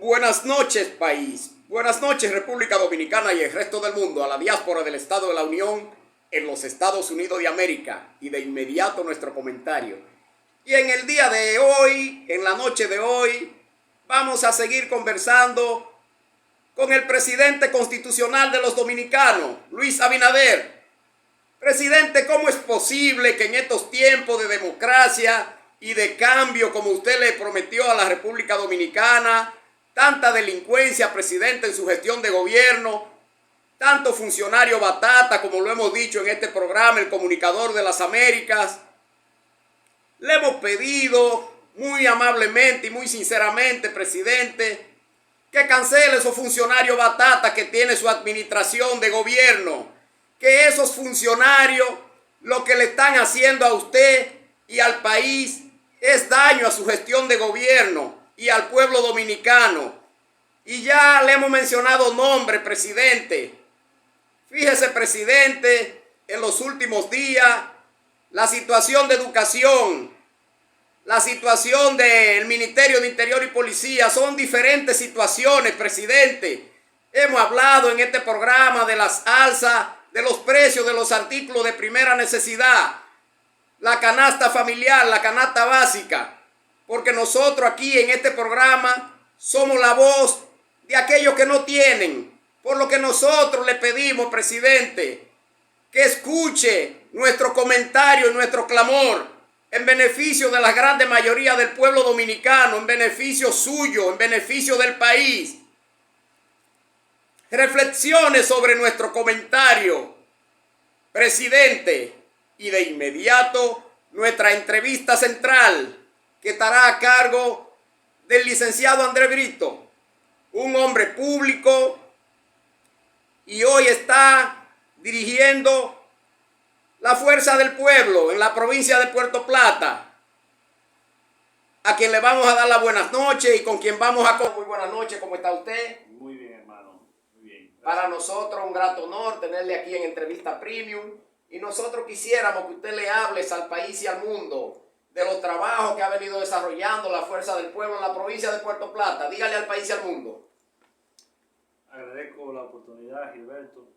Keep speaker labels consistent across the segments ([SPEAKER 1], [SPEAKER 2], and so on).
[SPEAKER 1] Buenas noches, país. Buenas noches, República Dominicana y el resto del mundo, a la diáspora del Estado de la Unión en los Estados Unidos de América. Y de inmediato nuestro comentario. Y en el día de hoy, en la noche de hoy, vamos a seguir conversando con el presidente constitucional de los dominicanos, Luis Abinader. Presidente, ¿cómo es posible que en estos tiempos de democracia y de cambio, como usted le prometió a la República Dominicana, tanta delincuencia, presidente, en su gestión de gobierno, tanto funcionario batata, como lo hemos dicho en este programa, el comunicador de las Américas? Le hemos pedido muy amablemente y muy sinceramente, presidente, que cancele esos funcionarios batata que tiene su administración de gobierno, que esos funcionarios lo que le están haciendo a usted y al país es daño a su gestión de gobierno y al pueblo dominicano. Y ya le hemos mencionado nombre, presidente. Fíjese, presidente, en los últimos días, la situación de educación, la situación del Ministerio de Interior y Policía, son diferentes situaciones, presidente. Hemos hablado en este programa de las alzas de los precios de los artículos de primera necesidad, la canasta familiar, la canasta básica, porque nosotros aquí en este programa somos la voz de aquellos que no tienen, por lo que nosotros le pedimos, presidente, que escuche nuestro comentario y nuestro clamor en beneficio de la grande mayoría del pueblo dominicano, en beneficio suyo, en beneficio del país. Reflexiones sobre nuestro comentario, presidente, y de inmediato nuestra entrevista central, que estará a cargo del licenciado Andrés Brito, un hombre público, y hoy está dirigiendo la Fuerza del Pueblo en la provincia de Puerto Plata, a quien le vamos a dar las buenas noches y con quien vamos a... Muy buenas noches, ¿cómo está usted?
[SPEAKER 2] Muy bien, hermano, muy bien. Gracias.
[SPEAKER 1] Para nosotros un grato honor tenerle aquí en Entrevista Premium, y nosotros quisiéramos que usted le hable al país y al mundo de los trabajos que ha venido desarrollando la Fuerza del Pueblo en la provincia de Puerto Plata. Dígale al país y al mundo.
[SPEAKER 2] Agradezco la oportunidad, Gilberto,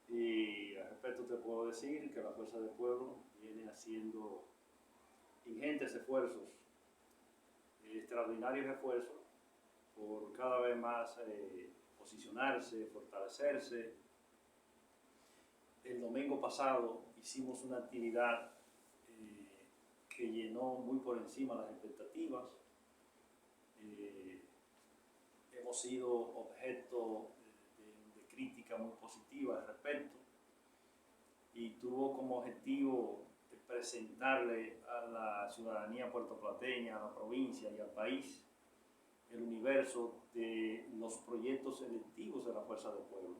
[SPEAKER 2] y al respecto te puedo decir que la Fuerza del Pueblo viene haciendo ingentes esfuerzos, extraordinarios esfuerzos, por cada vez más posicionarse, fortalecerse. El domingo pasado hicimos una actividad que llenó muy por encima las expectativas. Hemos sido objeto de crítica muy positiva al respecto, y tuvo como objetivo presentarle a la ciudadanía puertoplateña, a la provincia y al país el universo de los proyectos electivos de la Fuerza del Pueblo,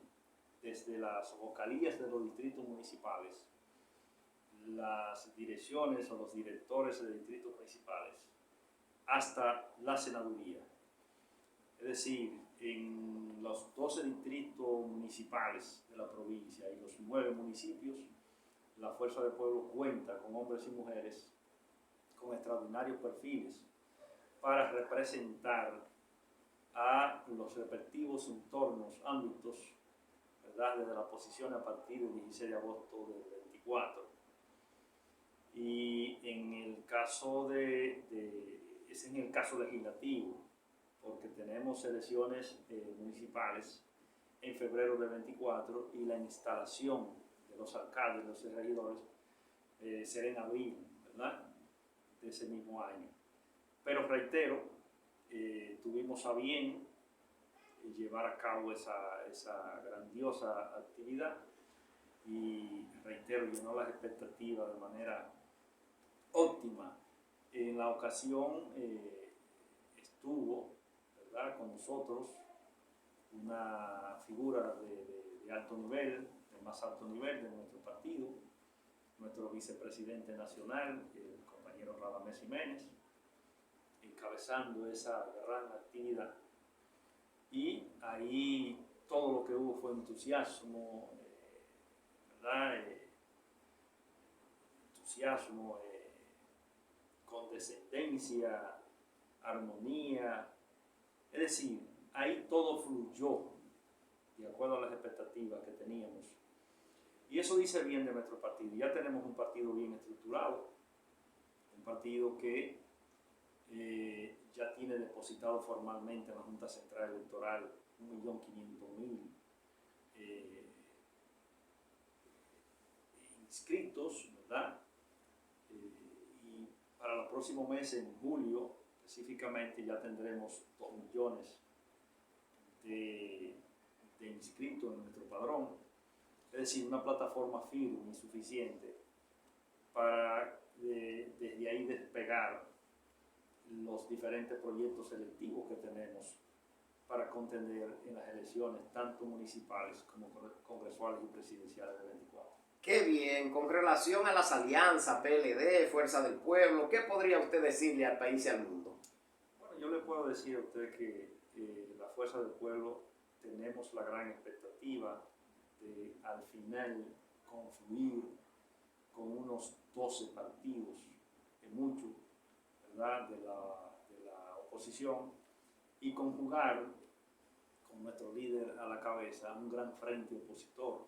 [SPEAKER 2] desde las vocalías de los distritos municipales, las direcciones o los directores de distritos municipales, hasta la senaduría. Es decir, en los 12 distritos municipales de la provincia y los 9 municipios, la Fuerza del Pueblo cuenta con hombres y mujeres con extraordinarios perfiles para representar a los respectivos entornos, ámbitos, ¿verdad?, desde la posición a partir del 16 de agosto del 24. Y en el caso es en el caso legislativo, porque tenemos elecciones municipales en febrero del 24 y la instalación de los alcaldes, los regidores, será en abril, ¿verdad?, de ese mismo año. Pero reitero, tuvimos a bien llevar a cabo esa grandiosa actividad, y reitero, llenó las expectativas de manera óptima. En la ocasión estuvo, ¿verdad?, con nosotros una figura de alto nivel, de más alto nivel de nuestro partido, nuestro vicepresidente nacional, el compañero Radamés Jiménez, encabezando esa gran actividad. Y ahí todo lo que hubo fue entusiasmo, ¿verdad?, entusiasmo, condescendencia, armonía, es decir, ahí todo fluyó de acuerdo a las expectativas que teníamos. Y eso dice bien de nuestro partido. Ya tenemos un partido bien estructurado, un partido que ya tiene depositado formalmente en la Junta Central Electoral 1.500.000 inscritos, ¿verdad? Y para los próximos meses, en julio específicamente, ya tendremos 2 millones de inscritos en nuestro padrón. Es decir, una plataforma firme y suficiente para desde ahí despegar los diferentes proyectos selectivos que tenemos para contender en las elecciones tanto municipales como congresuales y presidenciales del 24.
[SPEAKER 1] Qué bien. Con relación a las alianzas PLD, Fuerza del Pueblo, ¿qué podría usted decirle al país y al mundo?
[SPEAKER 2] Bueno, yo le puedo decir a usted que la Fuerza del Pueblo tenemos la gran expectativa de al final confluir con unos 12 partidos, que mucho, ¿verdad?, de la oposición, y conjugar con nuestro líder a la cabeza un gran frente opositor,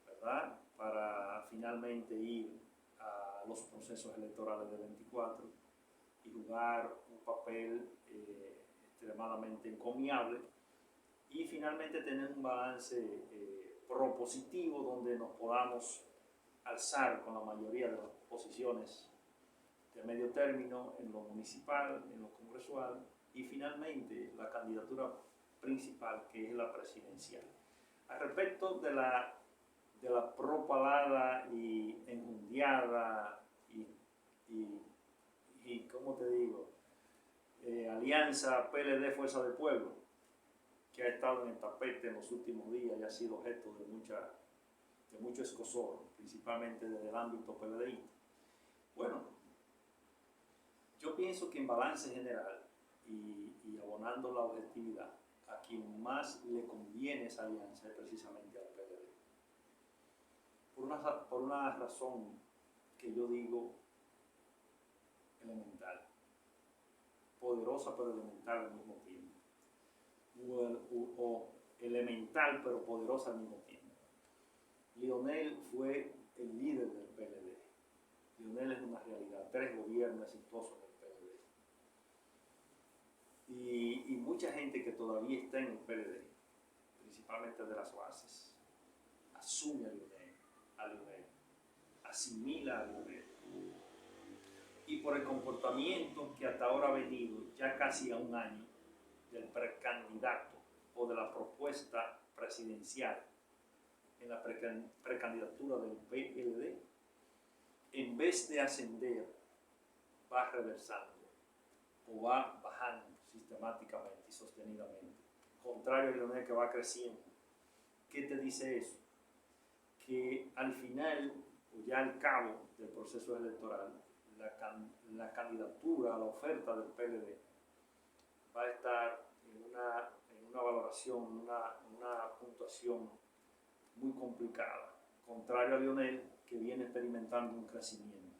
[SPEAKER 2] ¿verdad?, para finalmente ir a los procesos electorales del 24 y jugar un papel extremadamente encomiable y finalmente tener un balance propositivo donde nos podamos alzar con la mayoría de las posiciones de medio término en lo municipal, en lo congresual y finalmente la candidatura principal, que es la presidencial. Al respecto de la propalada y enjundiada y ¿cómo te digo? Alianza PLD-Fuerza del Pueblo, que ha estado en el tapete en los últimos días y ha sido objeto de mucho escozor, principalmente desde el ámbito PLDI. Bueno, yo pienso que en balance general y abonando la objetividad, a quien más le conviene esa alianza es precisamente al PLD. Por una razón que yo digo elemental, poderosa pero elemental al mismo tiempo, o elemental pero poderosa al mismo tiempo. Lionel fue el líder del PLD. Lionel es una realidad, 3 gobiernos exitosos del PLD. Y mucha gente que todavía está en el PLD, principalmente de las bases, asume a Lionel, asimila a Lionel. Y por el comportamiento que hasta ahora ha venido, ya casi a un año, del precandidato o de la propuesta presidencial en la precandidatura del PLD, en vez de ascender, va reversando o va bajando sistemáticamente y sostenidamente. Contrario a Lionel, que va creciendo. ¿Qué te dice eso? Que al final, o ya al cabo del proceso electoral, la candidatura, la oferta del PLD va a estar en una valoración, una puntuación muy complicada, contrario a Lionel, que viene experimentando un crecimiento.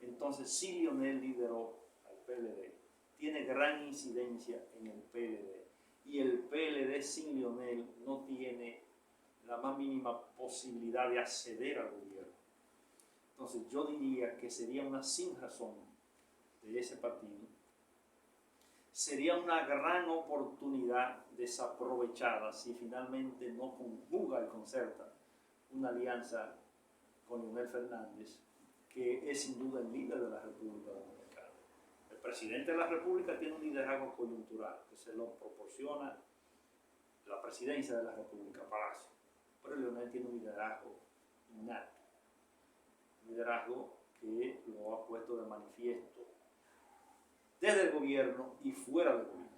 [SPEAKER 2] Entonces, si Lionel lideró al PLD, tiene gran incidencia en el PLD, y el PLD sin Lionel no tiene la más mínima posibilidad de acceder al gobierno. Entonces, yo diría que sería una sinrazón de ese partido, sería una gran oportunidad desaprovechada si finalmente no conjuga y concerta una alianza con Leonel Fernández, que es sin duda el líder de la República Dominicana. El presidente de la República tiene un liderazgo coyuntural que se lo proporciona la presidencia de la República, Palacio, pero Leonel tiene un liderazgo innato, un liderazgo que lo ha puesto de manifiesto desde el gobierno y fuera del gobierno.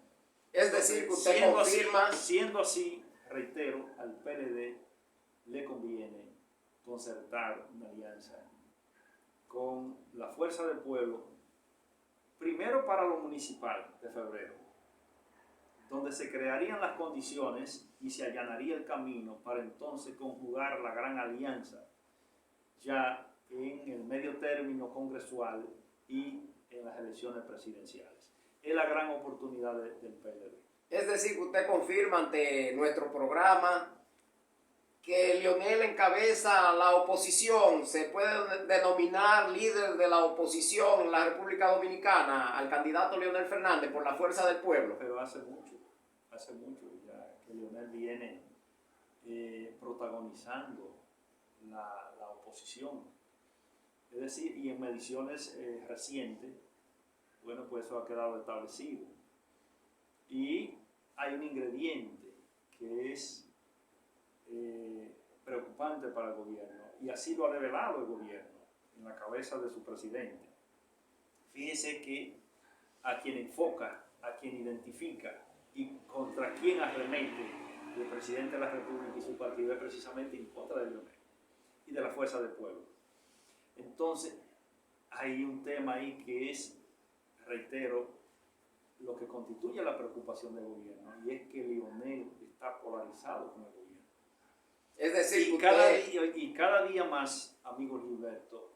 [SPEAKER 1] Es decir, que usted confirma...
[SPEAKER 2] Siendo así, reitero, al PLD le conviene concertar una alianza con la Fuerza del Pueblo, primero para lo municipal de febrero, donde se crearían las condiciones y se allanaría el camino para entonces conjugar la gran alianza ya en el medio término congresual y en las elecciones presidenciales. Es la gran oportunidad del PLD.
[SPEAKER 1] Es decir, que usted confirma ante nuestro programa que Leonel encabeza la oposición, se puede denominar líder de la oposición en la República Dominicana al candidato Leonel Fernández por la fuerza del pueblo.
[SPEAKER 2] Pero hace mucho ya que Leonel viene protagonizando la oposición. Es decir, y en mediciones recientes, bueno, pues eso ha quedado establecido. Y hay un ingrediente que es preocupante para el gobierno, y así lo ha revelado el gobierno en la cabeza de su presidente. Fíjense que a quien enfoca, a quien identifica y contra quien arremete el presidente de la República y su partido es precisamente en contra de Leonel y de la fuerza del pueblo. Entonces, hay un tema ahí que es, reitero, lo que constituye la preocupación del gobierno, y es que Leonel está polarizado con el gobierno.
[SPEAKER 1] Es decir,
[SPEAKER 2] y cada día más, amigo Gilberto,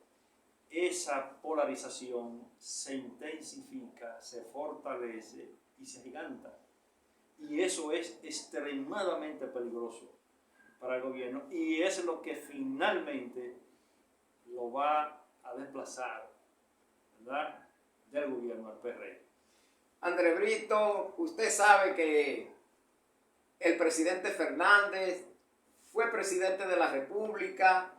[SPEAKER 2] esa polarización se intensifica, se fortalece y se agiganta. Y eso es extremadamente peligroso para el gobierno, y es lo que finalmente lo va a desplazar, ¿verdad?, del gobierno al PRM.
[SPEAKER 1] André Brito, usted sabe que el presidente Fernández fue presidente de la República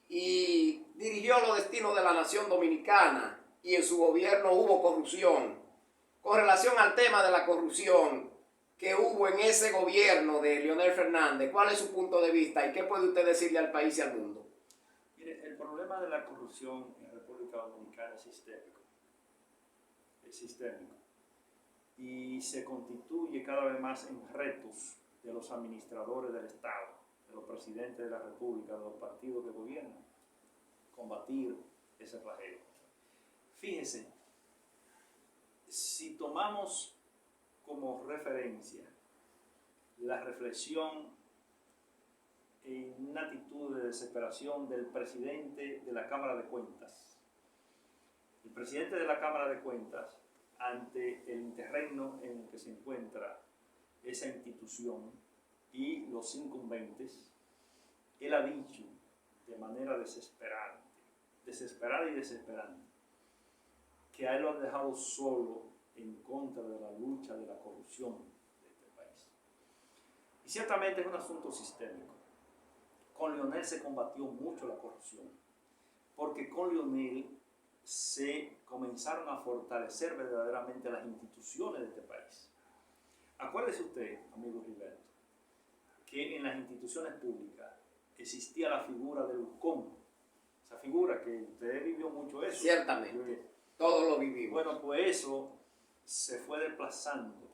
[SPEAKER 1] y dirigió los destinos de la nación dominicana, y en su gobierno hubo corrupción. Con relación al tema de la corrupción que hubo en ese gobierno de Leonel Fernández, ¿cuál es su punto de vista y qué puede usted decirle al país y al mundo?
[SPEAKER 2] Mire, el problema de la corrupción en República Dominicana es sistémico, y se constituye cada vez más en retos de los administradores del Estado, de los presidentes de la República, de los partidos que gobiernan, combatir ese flagelo. Fíjese, si tomamos como referencia la reflexión en una actitud de desesperación del presidente de la Cámara de Cuentas, el presidente de la Cámara de Cuentas, ante el interregno en el que se encuentra esa institución y los incumbentes, él ha dicho de manera desesperada y desesperante, que a él lo han dejado solo en contra de la lucha de la corrupción de este país. Y ciertamente es un asunto sistémico. Con Leonel se combatió mucho la corrupción, porque con Leonel se comenzaron a fortalecer verdaderamente las instituciones de este país. Acuérdese usted, amigo Gilberto, que en las instituciones públicas existía la figura del UCOM, esa figura que usted vivió mucho eso.
[SPEAKER 1] Ciertamente, todos lo vivimos.
[SPEAKER 2] Bueno, pues eso se fue desplazando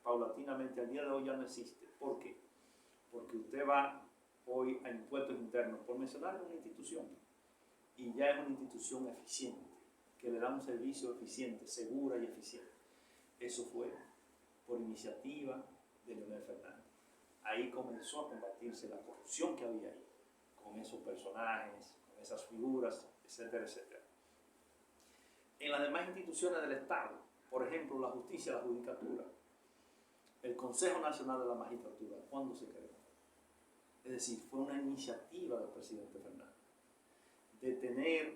[SPEAKER 2] paulatinamente. Al día de hoy ya no existe. ¿Por qué? Porque usted va hoy a impuestos internos, por mencionar una institución, y ya es una institución eficiente, que le da un servicio eficiente, segura y eficiente. Eso fue por iniciativa de Leonel Fernández. Ahí comenzó a combatirse la corrupción que había ahí, con esos personajes, con esas figuras, etcétera, etcétera. En las demás instituciones del Estado, por ejemplo, la justicia, la judicatura, el Consejo Nacional de la Magistratura, ¿cuándo se creó? Es decir, fue una iniciativa del presidente Fernández de tener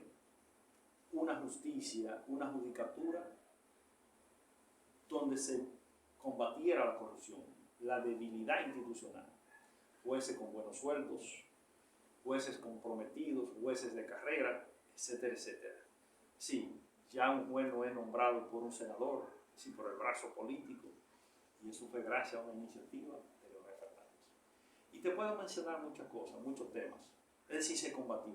[SPEAKER 2] una justicia, una judicatura donde se combatiera la corrupción, la debilidad institucional, jueces con buenos sueldos, jueces comprometidos, jueces de carrera, etcétera, etcétera. Sí, ya un juez no es nombrado por un senador, sino por el brazo político, y eso fue gracias a una iniciativa de Leonel Fernández. Y te puedo mencionar muchas cosas, muchos temas, es decir, se combatió.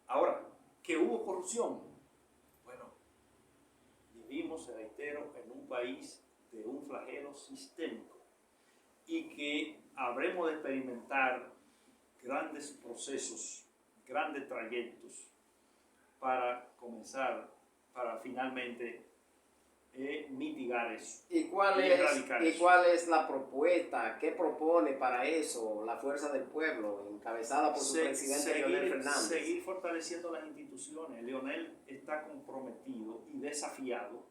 [SPEAKER 2] Ahora, ¿que hubo corrupción? Bueno, vivimos, reitero, en un país de un flagelo sistémico, y que habremos de experimentar grandes procesos, grandes trayectos para comenzar, para finalmente mitigar eso.
[SPEAKER 1] ¿Y cuál es la propuesta? ¿Qué propone para eso la Fuerza del Pueblo, encabezada por su presidente Leonel Fernández?
[SPEAKER 2] Seguir fortaleciendo las instituciones. Leonel está comprometido y desafiado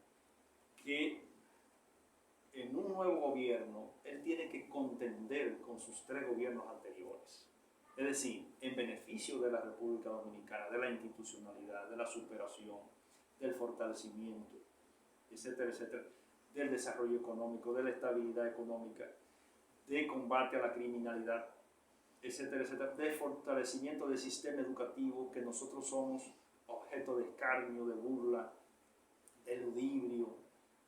[SPEAKER 2] que nuevo gobierno, él tiene que contender con sus 3 gobiernos anteriores. Es decir, en beneficio de la República Dominicana, de la institucionalidad, de la superación, del fortalecimiento, etcétera, etcétera, del desarrollo económico, de la estabilidad económica, de combate a la criminalidad, etcétera, etcétera, de fortalecimiento del sistema educativo, que nosotros somos objeto de escarnio, de burla, de ludibrio,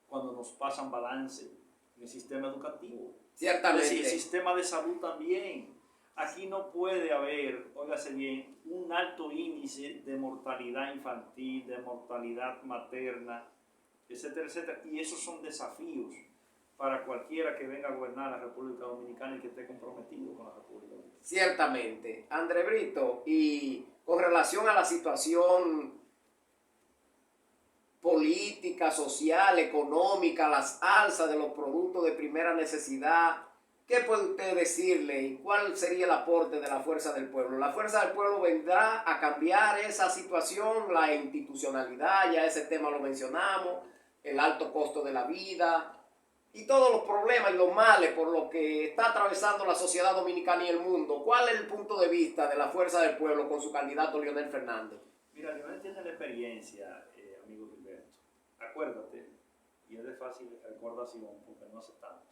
[SPEAKER 2] cuando nos pasan balance en el sistema educativo.
[SPEAKER 1] Ciertamente.
[SPEAKER 2] Es decir, el sistema de salud también. Aquí no puede haber, óigase bien, un alto índice de mortalidad infantil, de mortalidad materna, etcétera, etcétera. Y esos son desafíos para cualquiera que venga a gobernar la República Dominicana y que esté comprometido con la República Dominicana.
[SPEAKER 1] Ciertamente. André Brito, y con relación a la situación política, social, económica, las alzas de los productos de primera necesidad, ¿qué puede usted decirle y cuál sería el aporte de la Fuerza del Pueblo? ¿La Fuerza del Pueblo vendrá a cambiar esa situación, la institucionalidad, ya ese tema lo mencionamos, el alto costo de la vida y todos los problemas y los males por los que está atravesando la sociedad dominicana y el mundo? ¿Cuál es el punto de vista de la Fuerza del Pueblo con su candidato Leonel Fernández?
[SPEAKER 2] Mira, Leonel tiene la experiencia, amigo Gilberto. Acuérdate, y es de fácil recordación porque no hace tanto.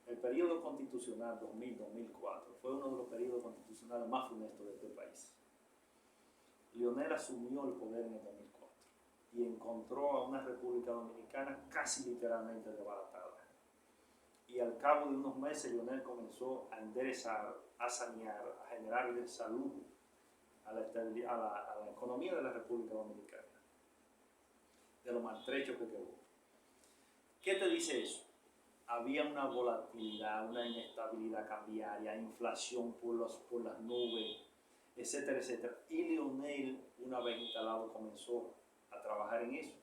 [SPEAKER 2] El periodo constitucional 2000-2004 fue uno de los periodos constitucionales más funestos de este país. Leonel asumió el poder en el 2004 y encontró a una República Dominicana casi literalmente desbaratada. Y al cabo de unos meses Leonel comenzó a enderezar, a sanear, a generarle salud a la economía de la República Dominicana, de lo maltrecho que quedó. ¿Qué te dice eso? Había una volatilidad, una inestabilidad cambiaria, inflación por las nubes, etcétera, etcétera. Y Leonel, una vez instalado, comenzó a trabajar en eso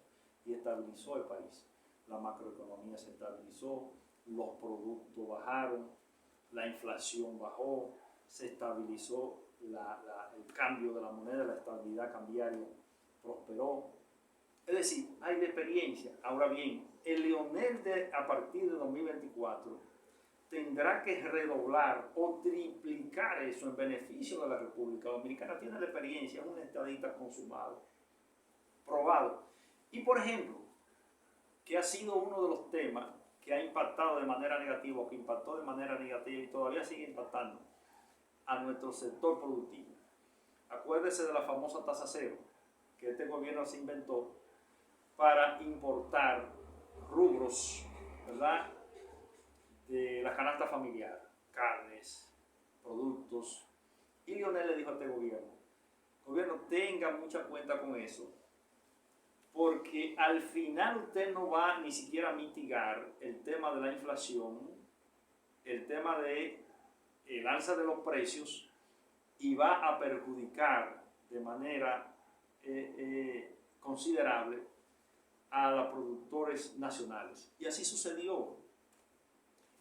[SPEAKER 2] y estabilizó el país. La macroeconomía se estabilizó, los productos bajaron, la inflación bajó, se estabilizó el cambio de la moneda, la estabilidad cambiaria prosperó. Es decir, hay de experiencia. Ahora bien, el Leonel a partir de 2024 tendrá que redoblar o triplicar eso en beneficio de la República Dominicana. Tiene la experiencia, es un estadista consumado, probado. Y por ejemplo, que ha sido uno de los temas que ha impactado de manera negativa, o que impactó de manera negativa y todavía sigue impactando a nuestro sector productivo. Acuérdese de la famosa tasa cero que este gobierno se inventó para importar rubros, ¿verdad?, de la canasta familiar, carnes, productos. Y Leonel le dijo a este gobierno, tenga mucha cuenta con eso, porque al final usted no va ni siquiera a mitigar el tema de la inflación, el tema de el alza de los precios, y va a perjudicar de manera considerable a los productores nacionales. Y así sucedió.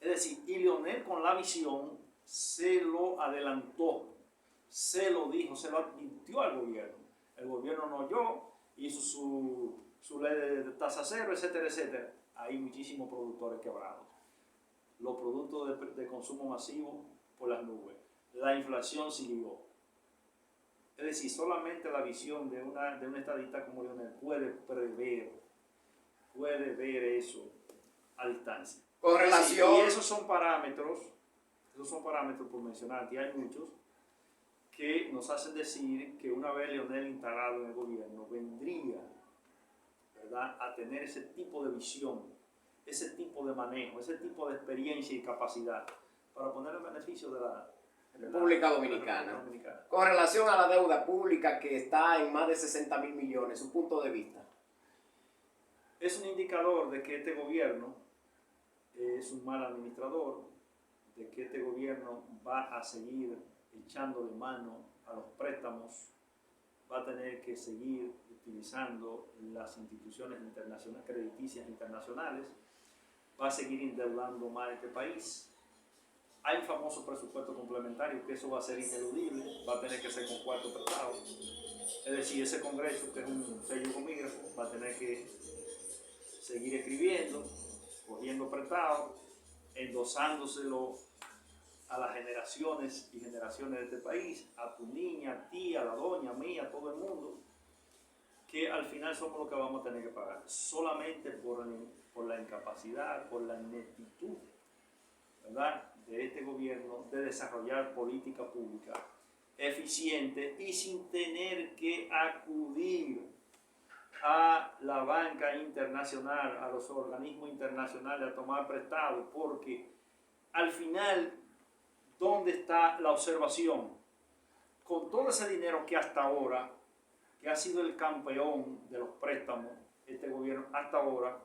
[SPEAKER 2] Es decir, y Leonel con la visión se lo adelantó, se lo dijo, se lo advirtió al gobierno. El gobierno no oyó, hizo su ley de tasa cero, etcétera, etcétera. Hay muchísimos productores quebrados. Los productos de consumo masivo por las nubes. La inflación siguió. Es decir, solamente la visión de un estadista como Leonel puede ver eso a distancia.
[SPEAKER 1] Con relación...
[SPEAKER 2] Y esos son parámetros por mencionar, que hay muchos, que nos hacen decir que una vez Leonel instalado en el gobierno, vendría, ¿verdad?, a tener ese tipo de visión, ese tipo de manejo, ese tipo de experiencia y capacidad para poner el beneficio de la
[SPEAKER 1] República Dominicana. Con relación a la deuda pública que está en más de 60.000 millones, su punto de vista.
[SPEAKER 2] Es un indicador de que este gobierno es un mal administrador, de que este gobierno va a seguir echándole mano a los préstamos, va a tener que seguir utilizando las instituciones internacionales, crediticias internacionales, va a seguir endeudando más este país. Hay un famoso presupuesto complementario, que eso va a ser ineludible, va a tener que ser con cuarto tratado. Es decir, ese Congreso, que es un sello comígrafo, va a tener que seguir escribiendo, cogiendo prestado prestado, endosándoselo a las generaciones y generaciones de este país, a tu niña, tía, a la doña, a mí, a todo el mundo, que al final somos los que vamos a tener que pagar, solamente por la incapacidad, por la ineptitud, ¿verdad?, de este gobierno de desarrollar política pública eficiente y sin tener que acudir a la banca internacional, a los organismos internacionales a tomar prestado, porque al final, ¿dónde está la observación? Con todo ese dinero que hasta ahora, que ha sido el campeón de los préstamos, este gobierno hasta ahora,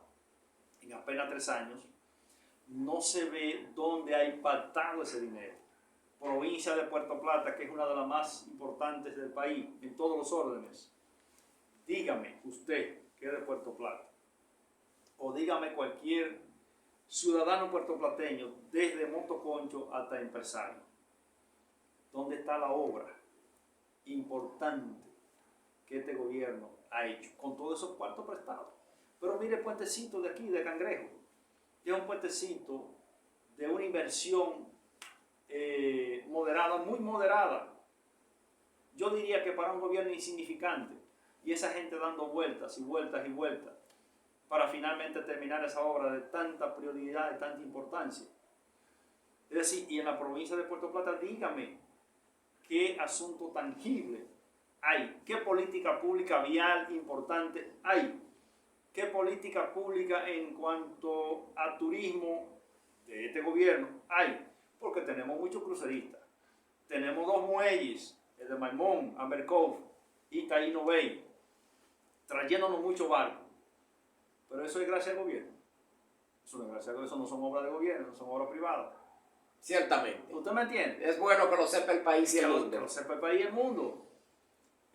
[SPEAKER 2] en apenas 3 años, no se ve dónde ha impactado ese dinero. Provincia de Puerto Plata, que es una de las más importantes del país, en todos los órdenes. Dígame usted que es de Puerto Plata, o dígame cualquier ciudadano puertoplateño, desde motoconcho hasta empresario, ¿dónde está la obra importante que este gobierno ha hecho con todos esos cuartos prestados? Pero mire el puentecito de aquí, de Cangrejo, que es un puentecito de una inversión moderada, muy moderada. Yo diría que para un gobierno insignificante, y esa gente dando vueltas y vueltas y vueltas para finalmente terminar esa obra de tanta prioridad, de tanta importancia. Es decir, y en la provincia de Puerto Plata, dígame qué asunto tangible hay, qué política pública vial importante hay, qué política pública en cuanto a turismo de este gobierno hay, porque tenemos muchos cruceristas, tenemos 2 muelles, el de Maimón, Amber Cove y Taíno Bay, trayéndonos muchos barcos, pero eso es gracias al gobierno. Eso no es gracias a eso, no son obras de gobierno, son obras privadas.
[SPEAKER 1] Ciertamente.
[SPEAKER 2] ¿Usted me entiende?
[SPEAKER 1] Es bueno que lo sepa el país y el mundo.
[SPEAKER 2] Que lo sepa el país y el mundo.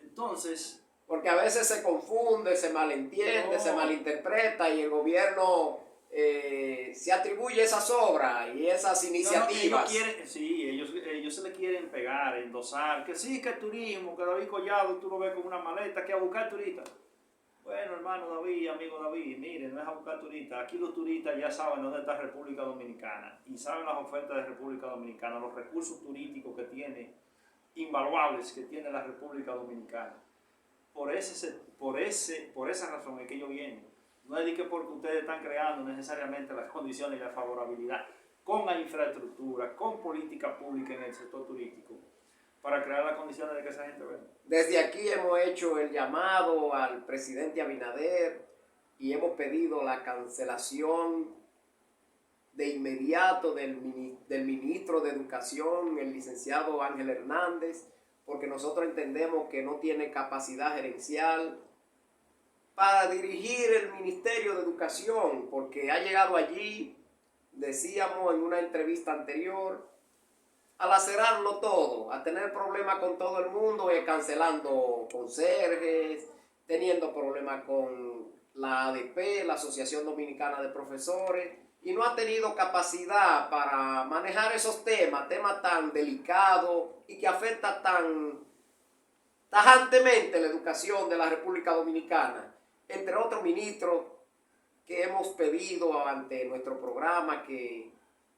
[SPEAKER 2] Entonces,
[SPEAKER 1] porque a veces se confunde, se malentiende, se malinterpreta y el gobierno se atribuye esas obras y esas iniciativas.
[SPEAKER 2] Ellos se le quieren pegar, endosar, que sí, que el turismo, que David Collado, tú lo ves con una maleta, que a buscar turistas. Bueno, hermano David, amigo David, miren, no es a buscar turistas. Aquí los turistas ya saben dónde está República Dominicana y saben las ofertas de República Dominicana, los recursos turísticos que tiene, invaluables que tiene la República Dominicana. Por esa razón es que ellos vienen. No es de que porque ustedes están creando necesariamente las condiciones y la favorabilidad con la infraestructura, con política pública en el sector turístico, para crear las condiciones de que esa gente venga.
[SPEAKER 1] Desde aquí hemos hecho el llamado al presidente Abinader y hemos pedido la cancelación de inmediato del ministro de Educación, el licenciado Ángel Hernández, porque nosotros entendemos que no tiene capacidad gerencial para dirigir el Ministerio de Educación, porque ha llegado allí, decíamos en una entrevista anterior, a lacerarlo todo, a tener problemas con todo el mundo, cancelando conserjes, teniendo problemas con la ADP, la Asociación Dominicana de Profesores, y no ha tenido capacidad para manejar esos temas tan delicados y que afectan tan tajantemente la educación de la República Dominicana. Entre otros ministros que hemos pedido ante nuestro programa que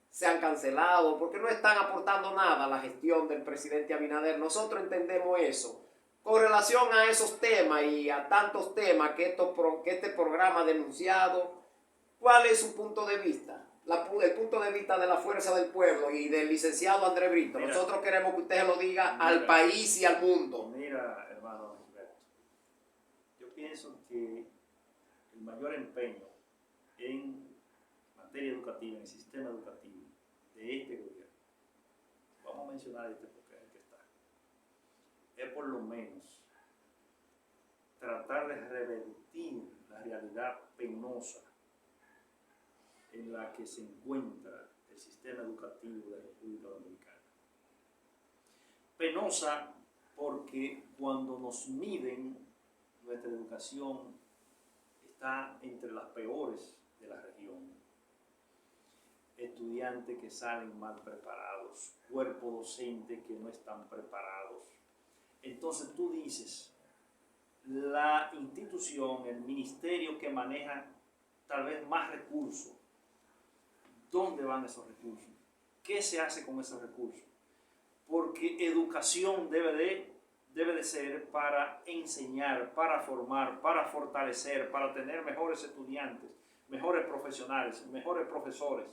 [SPEAKER 1] se han cancelado porque no están aportando nada a la gestión del presidente Abinader. Nosotros entendemos eso. Con relación a esos temas y a tantos temas que este programa ha denunciado, ¿cuál es su punto de vista? El punto de vista de la Fuerza del Pueblo y del licenciado Andrés Brito.
[SPEAKER 2] Mira,
[SPEAKER 1] nosotros queremos que usted lo diga al país y al mundo.
[SPEAKER 2] Mira, hermano Gilberto, yo pienso que el mayor empeño en materia educativa, en el sistema educativo de este gobierno, vamos a mencionar este porque es el que está, es por lo menos tratar de revertir la realidad penosa en la que se encuentra el sistema educativo de la República Dominicana. Penosa porque cuando nos miden, nuestra educación está entre las peores de la región. Estudiantes que salen mal preparados, cuerpo docente que no están preparados. Entonces tú dices, la institución, el ministerio que maneja tal vez más recursos, dónde van esos recursos, qué se hace con esos recursos, porque educación debe de ser para enseñar, para formar, para fortalecer, para tener mejores estudiantes, mejores profesionales, mejores profesores.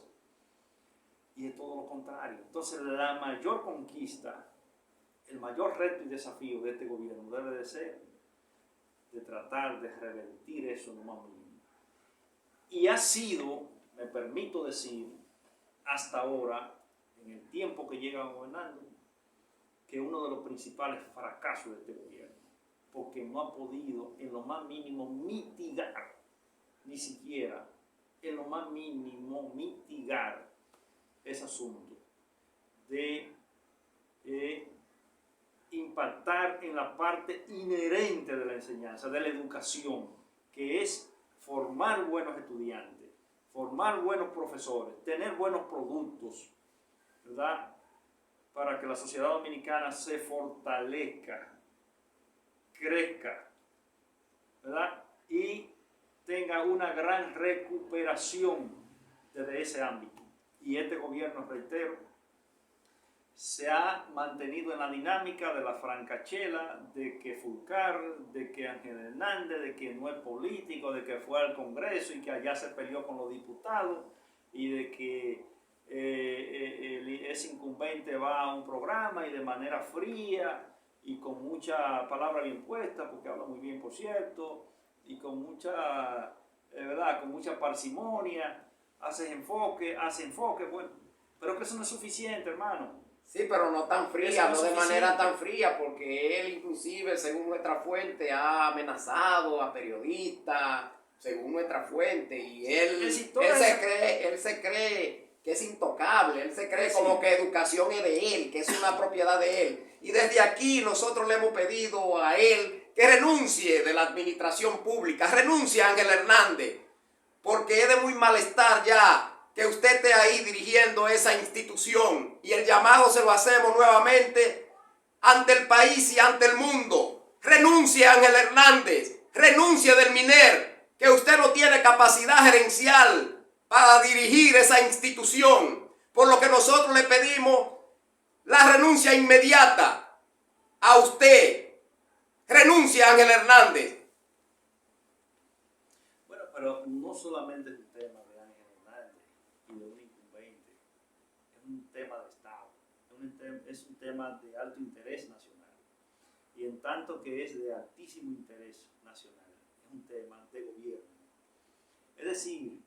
[SPEAKER 2] Y es todo lo contrario. Entonces la mayor conquista, el mayor reto y desafío de este gobierno debe de ser de tratar de revertir eso en lo más mínimo. Y ha sido, me permito decir, hasta ahora, en el tiempo que llegan gobernando, que uno de los principales fracasos de este gobierno, porque no ha podido en lo más mínimo mitigar, ni siquiera en lo más mínimo mitigar ese asunto de impactar en la parte inherente de la enseñanza, de la educación, que es formar buenos estudiantes, formar buenos profesores, tener buenos productos, ¿verdad? Para que la sociedad dominicana se fortalezca, crezca, ¿verdad? Y tenga una gran recuperación desde ese ámbito. Y este gobierno, reitero, se ha mantenido en la dinámica de la francachela, de que Fulcar, de que Ángel Hernández, de que no es político, de que fue al Congreso y que allá se peleó con los diputados, y de que ese incumbente va a un programa y de manera fría y con mucha palabra bien puesta, porque habla muy bien, por cierto, y con mucha, ¿verdad?, con mucha parsimonia, hace enfoque, bueno, pero que eso no es suficiente, hermano.
[SPEAKER 1] Sí, pero no tan fría, no de manera tan fría, porque él inclusive, según nuestra fuente, ha amenazado a periodistas, según nuestra fuente, y él se cree que es intocable, él se cree como que educación es de él, que es una propiedad de él. Y desde aquí nosotros le hemos pedido a él que renuncie de la administración pública, renuncie a Ángel Hernández, porque es de muy malestar ya que usted esté ahí dirigiendo esa institución, y el llamado se lo hacemos nuevamente ante el país y ante el mundo. Renuncie, Ángel Hernández, renuncie del MINER, que usted no tiene capacidad gerencial para dirigir esa institución, por lo que nosotros le pedimos la renuncia inmediata a usted. Renuncia, Ángel Hernández.
[SPEAKER 2] Bueno, pero no solamente es un tema de Ángel Hernández y de un incumbente, es un tema de Estado, es un tema de alto interés nacional. Y en tanto que es de altísimo interés nacional, es un tema de gobierno. Es decir,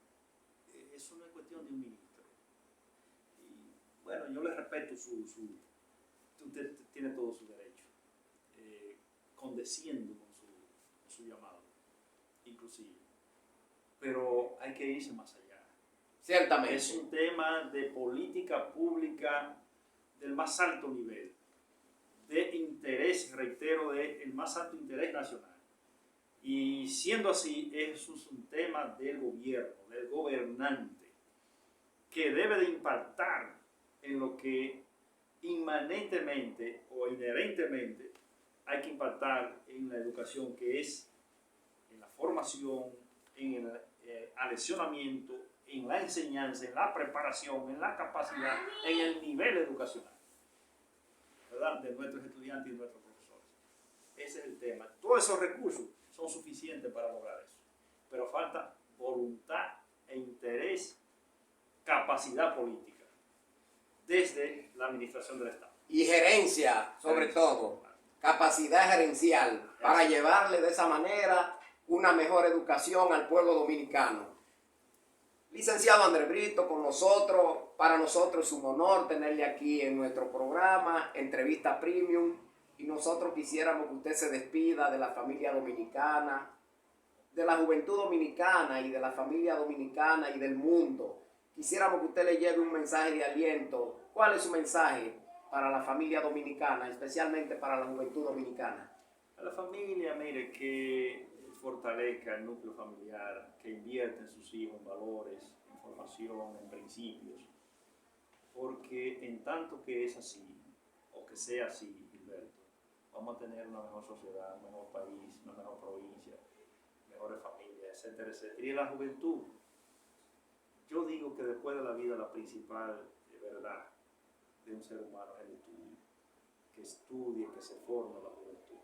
[SPEAKER 2] eso no es cuestión de un ministro. Y bueno, yo le respeto usted tiene todo su derecho, condesciendo con su llamado, inclusive. Pero hay que irse más allá.
[SPEAKER 1] Ciertamente.
[SPEAKER 2] Es un tema de política pública del más alto nivel, de interés, reitero, del más alto interés nacional. Y siendo así, eso es un tema del gobierno, del gobernante, que debe de impactar en lo que inmanentemente o inherentemente hay que impactar en la educación, que es en la formación, en el aleccionamiento, en la enseñanza, en la preparación, en la capacidad, en el nivel educacional, ¿verdad?, de nuestros estudiantes y nuestros profesores. Ese es el tema. Todos esos recursos son suficientes para lograr eso, pero falta voluntad e interés, capacidad política desde la administración del Estado.
[SPEAKER 1] Y gerencia, sobre todo, capacidad gerencial, para llevarle de esa manera una mejor educación al pueblo dominicano. Licenciado Andrés Brito con nosotros, para nosotros es un honor tenerle aquí en nuestro programa, Entrevista Premium, y nosotros quisiéramos que usted se despida de la familia dominicana, de la juventud dominicana y de la familia dominicana y del mundo. Quisiéramos que usted le lleve un mensaje de aliento. ¿Cuál es su mensaje para la familia dominicana, especialmente para la juventud dominicana?
[SPEAKER 2] A la familia, mire, que fortalezca el núcleo familiar, que invierta en sus hijos en valores, en formación, en principios, porque en tanto que es así, o que sea así, Gilberto, vamos a tener una mejor sociedad, un mejor país, una mejor provincia, mejores familias, etcétera, etcétera. Y la juventud Yo digo que después de la vida la principal verdad de un ser humano es el estudio. Que estudie, que se forme la juventud.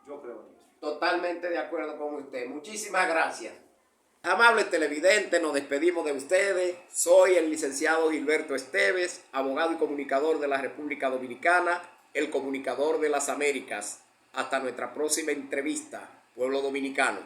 [SPEAKER 2] Yo creo en eso.
[SPEAKER 1] Totalmente de acuerdo con usted. Muchísimas gracias. Amables televidentes, nos despedimos de ustedes. Soy el licenciado Gilberto Esteves, abogado y comunicador de la República Dominicana, el comunicador de las Américas. Hasta nuestra próxima entrevista, pueblo dominicano.